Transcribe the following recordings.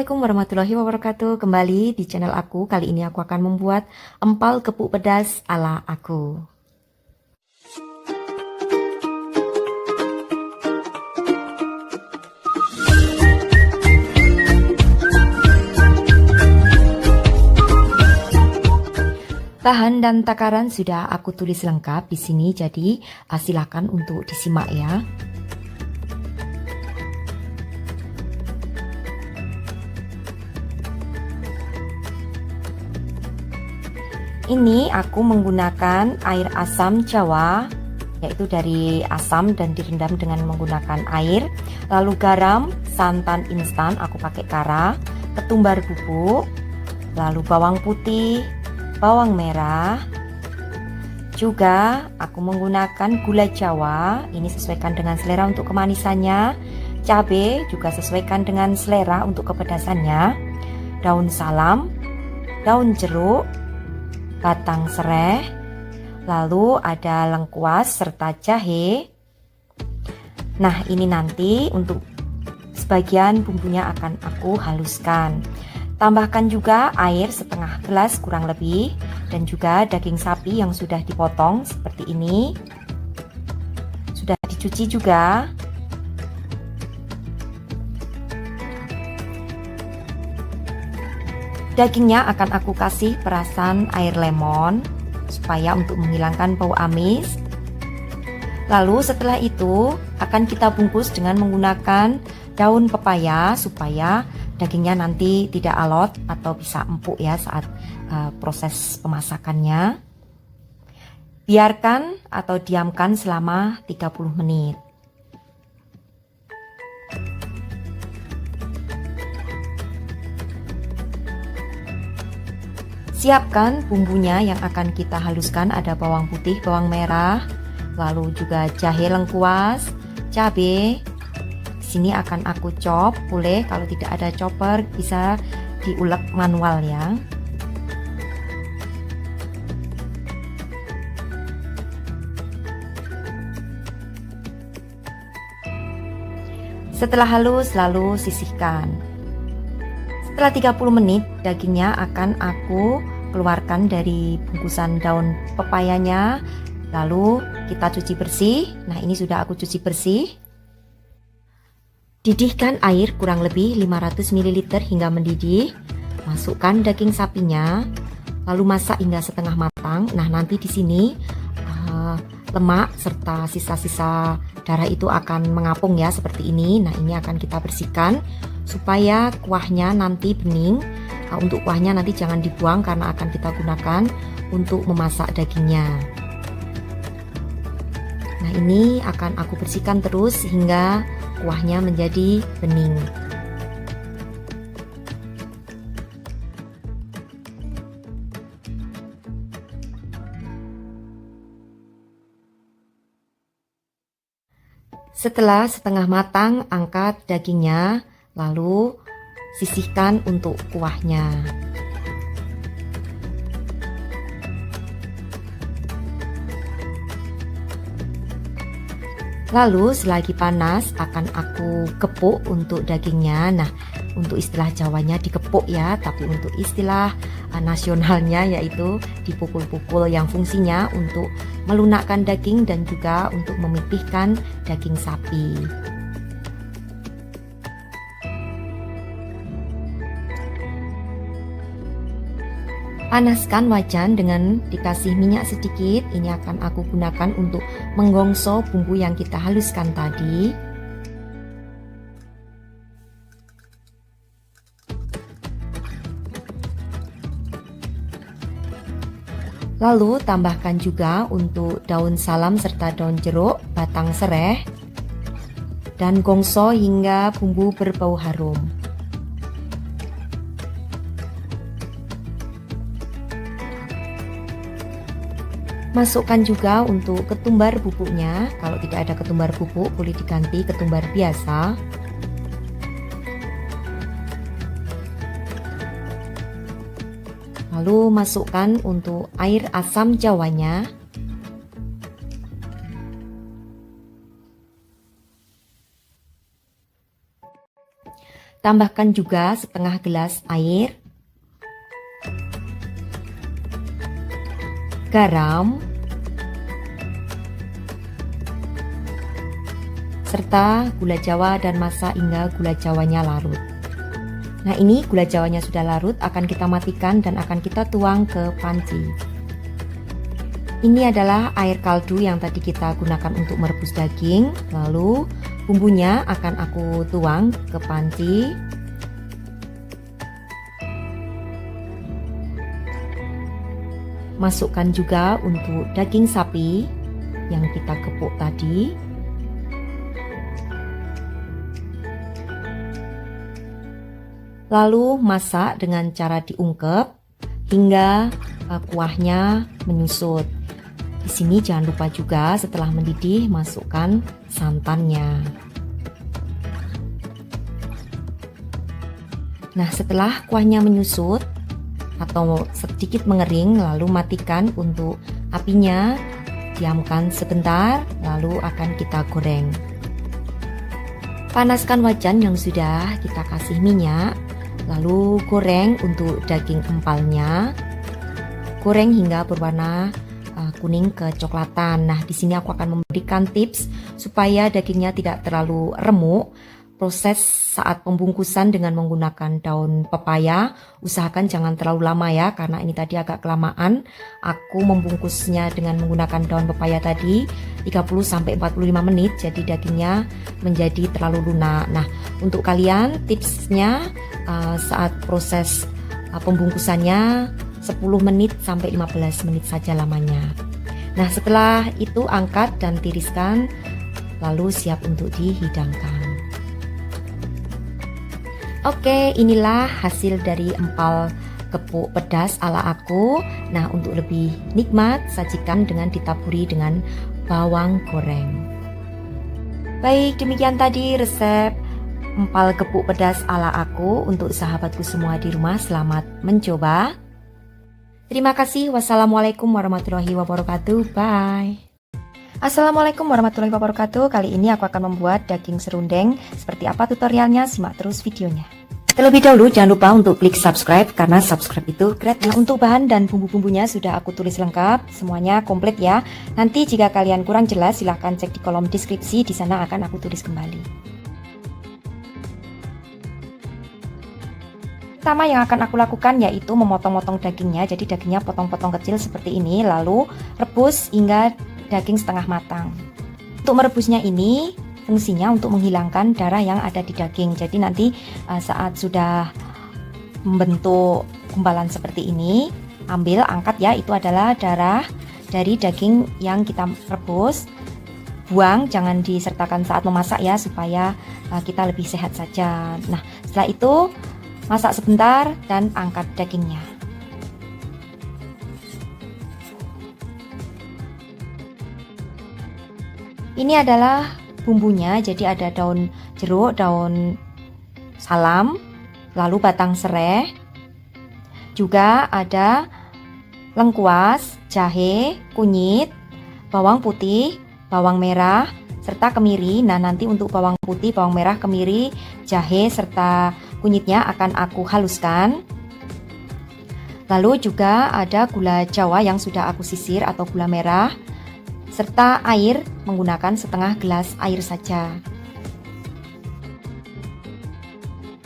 Assalamualaikum warahmatullahi wabarakatuh. Kembali di channel aku. Kali ini aku akan membuat empal gepuk pedas ala aku. Bahan dan takaran sudah aku tulis lengkap di sini, jadi silakan untuk disimak ya. Ini aku menggunakan air asam Jawa, yaitu dari asam dan direndam dengan menggunakan air. Lalu garam, santan instan, aku pakai kara, ketumbar bubuk, lalu bawang putih, bawang merah. Juga aku menggunakan gula Jawa, ini sesuaikan dengan selera untuk kemanisannya. Cabai juga sesuaikan dengan selera untuk kepedasannya. Daun salam, daun jeruk, batang serai, lalu ada lengkuas serta jahe. Nah, ini nanti untuk sebagian bumbunya akan aku haluskan. Tambahkan juga air setengah gelas kurang lebih, dan juga daging sapi yang sudah dipotong seperti ini. Sudah dicuci juga. Dagingnya akan aku kasih perasan air lemon supaya untuk menghilangkan bau amis. Lalu setelah itu akan kita bungkus dengan menggunakan daun pepaya supaya dagingnya nanti tidak alot atau bisa empuk ya saat proses pemasakannya. Biarkan atau diamkan selama 30 menit. Siapkan bumbunya yang akan kita haluskan, ada bawang putih, bawang merah, lalu juga jahe lengkuas, cabai. Di sini akan aku chop, boleh kalau tidak ada chopper bisa diulek manual ya. Setelah halus lalu sisihkan. Setelah 30 menit dagingnya akan aku keluarkan dari bungkusan daun pepayanya, lalu kita cuci bersih. Nah, ini sudah aku cuci bersih. Didihkan air kurang lebih 500 ml hingga mendidih. Masukkan daging sapinya, lalu masak hingga setengah matang. Nah, nanti di sini lemak serta sisa-sisa darah itu akan mengapung ya seperti ini. Nah, ini akan kita bersihkan supaya kuahnya nanti bening. Untuk kuahnya nanti jangan dibuang karena akan kita gunakan untuk memasak dagingnya. Nah, ini akan aku bersihkan terus hingga kuahnya menjadi bening. Setelah setengah matang, angkat dagingnya, lalu sisihkan untuk kuahnya. Lalu selagi panas akan aku gepuk untuk dagingnya. Nah, untuk istilah Jawanya dikepuk ya, tapi untuk istilah nasionalnya yaitu dipukul-pukul, yang fungsinya untuk melunakkan daging dan juga untuk memipihkan daging sapi. Panaskan wajan dengan dikasih minyak sedikit. Ini akan aku gunakan untuk menggongso bumbu yang kita haluskan tadi. Lalu tambahkan juga untuk daun salam serta daun jeruk, batang serai, dan gongso hingga bumbu berbau harum. Masukkan juga untuk ketumbar bubuknya. Kalau tidak ada ketumbar bubuk boleh diganti ketumbar biasa. Lalu masukkan untuk air asam Jawanya. Tambahkan juga setengah gelas air, garam, serta gula jawa dan masak hingga gula jawanya larut. Nah, ini gula jawanya sudah larut, akan kita matikan dan akan kita tuang ke panci. Ini adalah air kaldu yang tadi kita gunakan untuk merebus daging. Lalu bumbunya akan aku tuang ke panci. Masukkan juga untuk daging sapi yang kita gepuk tadi. Lalu masak dengan cara diungkep hingga kuahnya menyusut. Di sini jangan lupa juga setelah mendidih masukkan santannya. Nah, setelah kuahnya menyusut atau sedikit mengering, lalu matikan untuk apinya, diamkan sebentar, lalu akan kita goreng. Panaskan wajan yang sudah kita kasih minyak, lalu goreng untuk daging empalnya. Goreng hingga berwarna kuning kecoklatan. Nah, di sini aku akan memberikan tips supaya dagingnya tidak terlalu remuk. Proses saat pembungkusan dengan menggunakan daun pepaya, usahakan jangan terlalu lama ya, karena ini tadi agak kelamaan. Aku membungkusnya dengan menggunakan daun pepaya tadi 30-45 menit, jadi dagingnya menjadi terlalu lunak. Nah, untuk kalian tipsnya saat proses pembungkusannya 10 menit sampai 15 menit saja lamanya. Nah, setelah itu angkat dan tiriskan, lalu siap untuk dihidangkan. Oke, inilah hasil dari empal gepuk pedas ala aku. Nah, untuk lebih nikmat, sajikan dengan ditaburi dengan bawang goreng. Baik, demikian tadi resep empal gepuk pedas ala aku. Untuk sahabatku semua di rumah, selamat mencoba. Terima kasih. Wassalamualaikum warahmatullahi wabarakatuh. Bye. Assalamualaikum warahmatullahi wabarakatuh. Kali ini aku akan membuat daging serundeng. Seperti apa tutorialnya? Simak terus videonya. Terlebih dahulu jangan lupa untuk klik subscribe karena subscribe itu gratis. Nah, untuk bahan dan bumbu-bumbunya sudah aku tulis lengkap, semuanya komplit ya. Nanti jika kalian kurang jelas silahkan cek di kolom deskripsi, di sana akan aku tulis kembali. Pertama yang akan aku lakukan yaitu memotong-motong dagingnya. Jadi dagingnya potong-potong kecil seperti ini, lalu rebus hingga daging setengah matang. Untuk merebusnya ini fungsinya untuk menghilangkan darah yang ada di daging. Jadi nanti saat sudah membentuk gumpalan seperti ini, ambil, angkat ya, itu adalah darah dari daging yang kita rebus. Buang, jangan disertakan saat memasak ya, supaya kita lebih sehat saja. Nah, setelah itu masak sebentar dan angkat dagingnya. Ini adalah bumbunya, jadi ada daun jeruk, daun salam, lalu batang serai, juga ada lengkuas, jahe, kunyit, bawang putih, bawang merah, serta kemiri. Nah, nanti untuk bawang putih, bawang merah, kemiri, jahe, serta kunyitnya akan aku haluskan. Lalu juga ada gula jawa yang sudah aku sisir atau gula merah, serta air menggunakan setengah gelas air saja.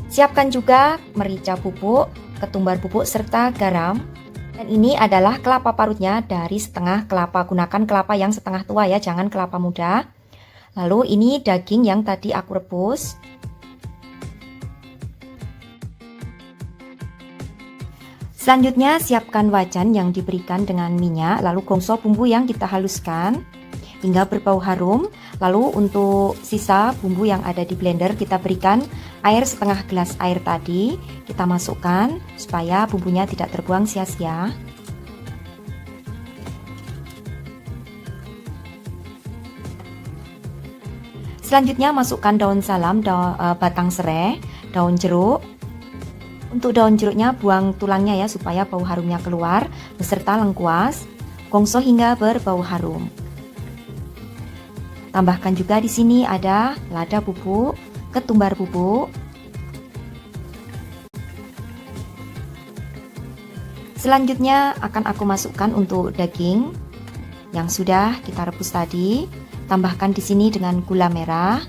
Siapkan juga merica bubuk, ketumbar bubuk, serta garam. Dan ini adalah kelapa parutnya dari setengah kelapa. Gunakan kelapa yang setengah tua ya, jangan kelapa muda. Lalu ini daging yang tadi aku rebus. Selanjutnya siapkan wajan yang diberikan dengan minyak, lalu gongso bumbu yang kita haluskan hingga berbau harum. Lalu untuk sisa bumbu yang ada di blender kita berikan air setengah gelas air tadi, kita masukkan supaya bumbunya tidak terbuang sia-sia. Selanjutnya masukkan daun salam, batang serai, daun jeruk. Untuk daun jeruknya buang tulangnya ya, supaya bau harumnya keluar, beserta lengkuas, gongso hingga berbau harum. Tambahkan juga di sini ada lada bubuk, ketumbar bubuk, Selanjutnya akan aku masukkan untuk daging yang sudah kita rebus tadi. Tambahkan di sini dengan gula merah.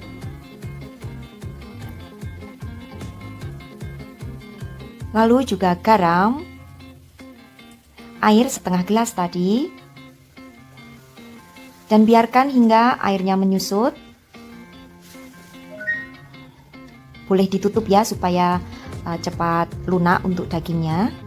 Lalu juga garam. Air setengah gelas tadi. Dan biarkan hingga airnya menyusut. Boleh ditutup ya supaya cepat lunak untuk dagingnya.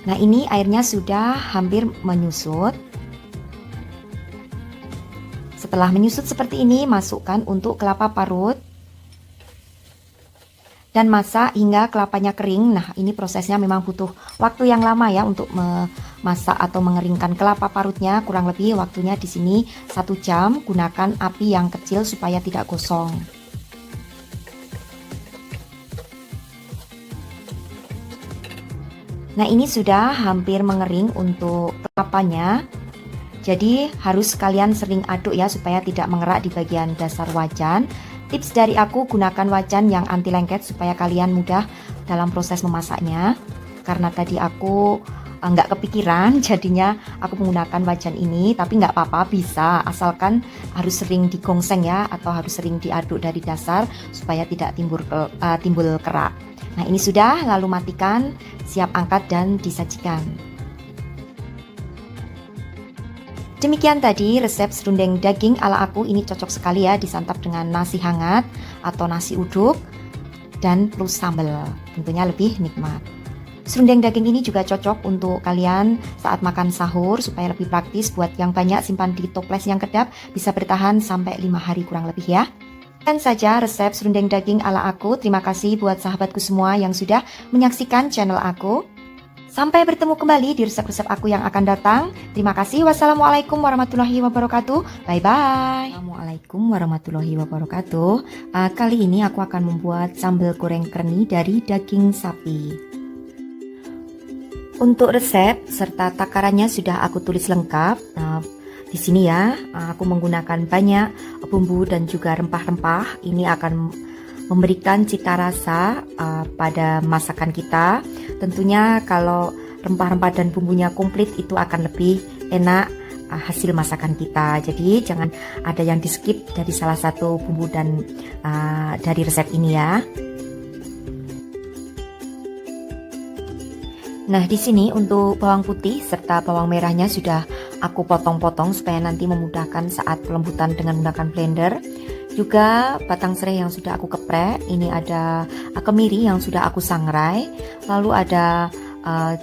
Nah, ini airnya sudah hampir menyusut. Setelah menyusut seperti ini, masukkan untuk kelapa parut dan masak hingga kelapanya kering. Nah, ini prosesnya memang butuh waktu yang lama ya untuk memasak atau mengeringkan kelapa parutnya. Kurang lebih waktunya di sini 1 jam. Gunakan api yang kecil supaya tidak gosong. Nah, ini sudah hampir mengering untuk kelapanya. Jadi harus kalian sering aduk ya supaya tidak mengerak di bagian dasar wajan. Tips dari aku, gunakan wajan yang anti lengket supaya kalian mudah dalam proses memasaknya. Karena tadi aku nggak kepikiran, jadinya aku menggunakan wajan ini. Tapi nggak apa-apa, bisa, asalkan harus sering digongseng ya, atau harus sering diaduk dari dasar supaya tidak timbul kerak. Nah, ini sudah, lalu matikan, siap angkat dan disajikan. Demikian tadi resep serundeng daging ala aku. Ini cocok sekali ya disantap dengan nasi hangat atau nasi uduk dan plus sambal. Tentunya lebih nikmat. Serundeng daging ini juga cocok untuk kalian saat makan sahur supaya lebih praktis. Buat yang banyak simpan di toples yang kedap, bisa bertahan sampai 5 hari kurang lebih ya. Dan saja resep serundeng daging ala aku. Terima kasih buat sahabatku semua yang sudah menyaksikan channel aku. Sampai bertemu kembali di resep-resep aku yang akan datang. Terima kasih. Wassalamualaikum warahmatullahi wabarakatuh. Bye-bye. Assalamualaikum warahmatullahi wabarakatuh. Kali ini aku akan membuat sambal goreng kerni dari daging sapi. Untuk resep serta takarannya sudah aku tulis lengkap. Di sini ya, aku menggunakan banyak bumbu dan juga rempah-rempah. Ini akan memberikan cita rasa pada masakan kita. Tentunya kalau rempah-rempah dan bumbunya komplit itu akan lebih enak hasil masakan kita. Jadi jangan ada yang di skip dari salah satu bumbu dan dari resep ini ya. Nah, di sini untuk bawang putih serta bawang merahnya sudah aku potong-potong supaya nanti memudahkan saat pelembutan dengan menggunakan blender. Juga batang serai yang sudah aku geprek. Ini ada kemiri yang sudah aku sangrai. Lalu ada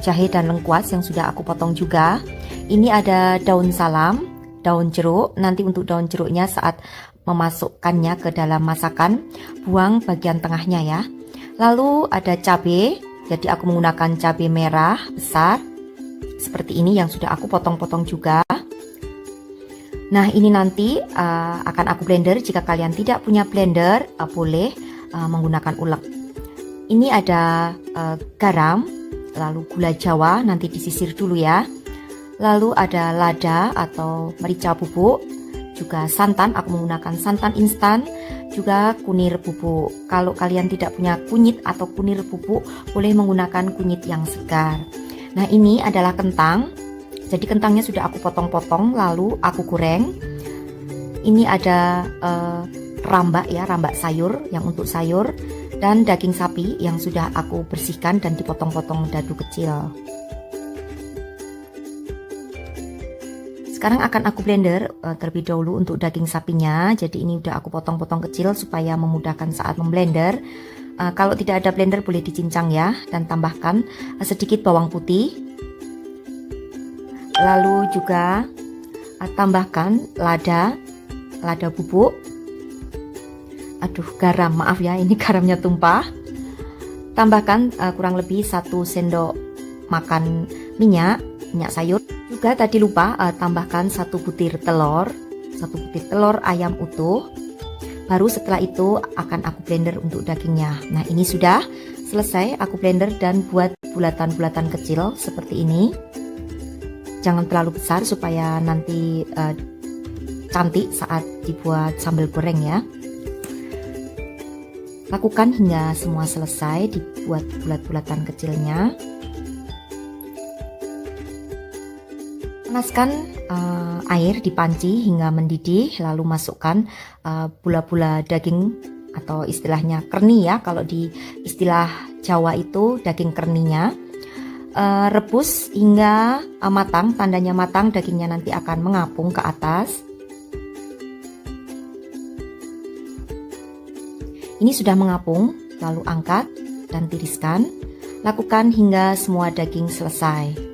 jahe dan lengkuas yang sudah aku potong juga. Ini ada daun salam, daun jeruk. Nanti untuk daun jeruknya saat memasukkannya ke dalam masakan, buang bagian tengahnya ya. Lalu ada cabai. Jadi aku menggunakan cabai merah besar seperti ini yang sudah aku potong-potong juga. Nah, ini nanti akan aku blender. Jika kalian tidak punya blender, boleh menggunakan ulek. Ini ada garam, lalu gula jawa, nanti disisir dulu ya. Lalu ada lada atau merica bubuk, juga santan, aku menggunakan santan instan, juga kunir bubuk. Kalau kalian tidak punya kunyit atau kunir bubuk, boleh menggunakan kunyit yang segar. Nah, ini adalah kentang. Jadi kentangnya sudah aku potong-potong lalu aku goreng. Ini ada rambak ya, rambak sayur yang untuk sayur, dan daging sapi yang sudah aku bersihkan dan dipotong-potong dadu kecil. Sekarang akan aku blender terlebih dahulu untuk daging sapinya. Jadi ini udah aku potong-potong kecil supaya memudahkan saat memblender. Kalau tidak ada blender boleh dicincang ya, dan tambahkan sedikit bawang putih. Lalu juga tambahkan lada bubuk. Aduh, garam, maaf ya, ini garamnya tumpah. Tambahkan kurang lebih 1 sendok makan minyak sayur. Juga tadi lupa tambahkan 1 butir telur ayam utuh. Baru setelah itu akan aku blender untuk dagingnya. Nah, ini sudah selesai aku blender dan buat bulatan-bulatan kecil seperti ini. Jangan terlalu besar supaya nanti cantik saat dibuat sambal goreng ya. Lakukan hingga semua selesai, dibuat bulat-bulatan kecilnya. Panaskan air di panci hingga mendidih, lalu masukkan bola-bola daging atau istilahnya kerni ya, kalau di istilah Jawa itu daging kerninya. Rebus hingga matang, tandanya matang dagingnya nanti akan mengapung ke atas. Ini sudah mengapung, lalu angkat dan tiriskan. Lakukan hingga semua daging selesai.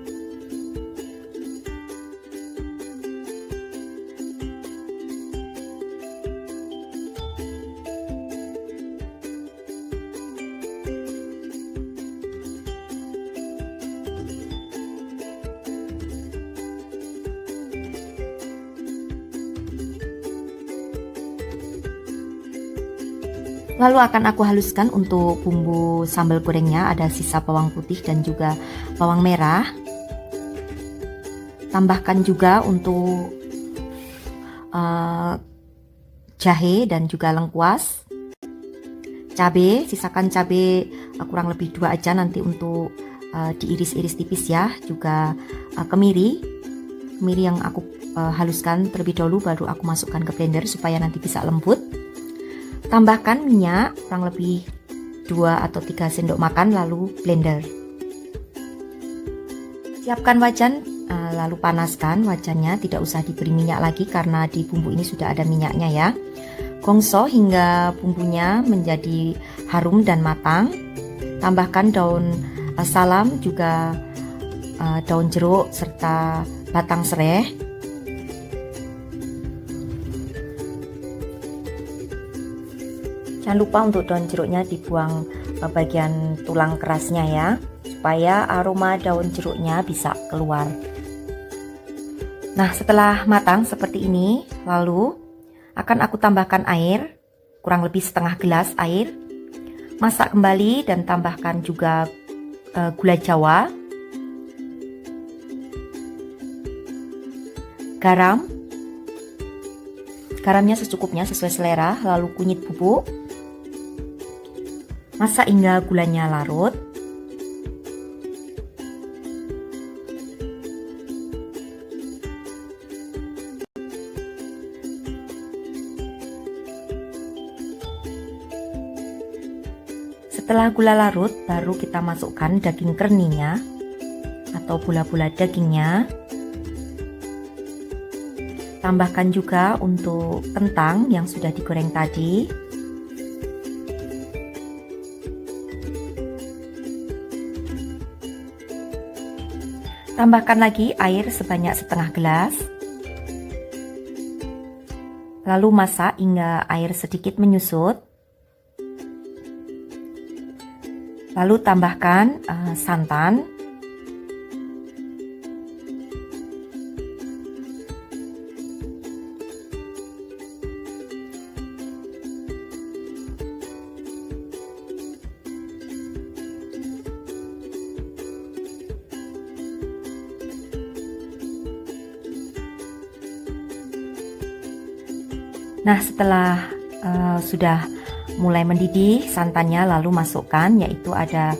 Lalu akan aku haluskan untuk bumbu sambal gorengnya, ada sisa bawang putih dan juga bawang merah. Tambahkan juga untuk jahe dan juga lengkuas. Cabai, sisakan cabai kurang lebih 2 aja nanti untuk diiris-iris tipis ya. Juga kemiri yang aku haluskan terlebih dahulu, baru aku masukkan ke blender supaya nanti bisa lembut. Tambahkan minyak kurang lebih 2 atau 3 sendok makan, lalu blender. Siapkan wajan, lalu panaskan wajannya, tidak usah diberi minyak lagi karena di bumbu ini sudah ada minyaknya ya. Gongso hingga bumbunya menjadi harum dan matang. Tambahkan daun salam, juga daun jeruk serta batang serai. Jangan lupa untuk daun jeruknya dibuang bagian tulang kerasnya ya, supaya aroma daun jeruknya bisa keluar. Nah, setelah matang seperti ini, lalu akan aku tambahkan air, kurang lebih setengah gelas air. Masak kembali dan tambahkan juga gula Jawa, garamnya secukupnya sesuai selera, lalu kunyit bubuk. Masak hingga gulanya larut. Setelah gula larut, baru kita masukkan daging kerninya atau bola-bola dagingnya. Tambahkan juga untuk kentang yang sudah digoreng tadi. Tambahkan lagi air sebanyak setengah gelas. Lalu masak hingga air sedikit menyusut. Lalu tambahkan santan. Nah, setelah sudah mulai mendidih santannya, lalu masukkan, yaitu ada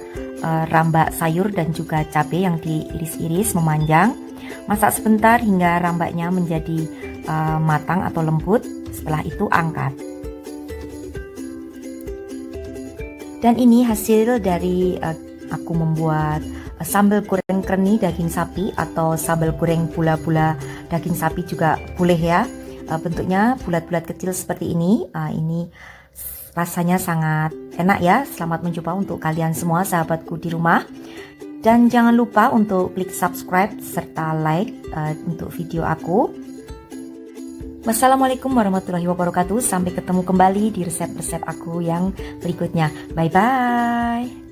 rambak sayur dan juga cabai yang diiris-iris memanjang. Masak sebentar hingga rambaknya menjadi matang atau lembut. Setelah itu angkat. Dan ini hasil dari aku membuat sambal goreng kerni daging sapi atau sambal goreng bola-bola daging sapi juga boleh ya. Bentuknya bulat-bulat kecil seperti ini. Ini rasanya sangat enak ya. Selamat mencoba untuk kalian semua sahabatku di rumah. Dan jangan lupa untuk klik subscribe serta like untuk video aku. Wassalamualaikum warahmatullahi wabarakatuh. Sampai ketemu kembali di resep-resep aku yang berikutnya. Bye-bye.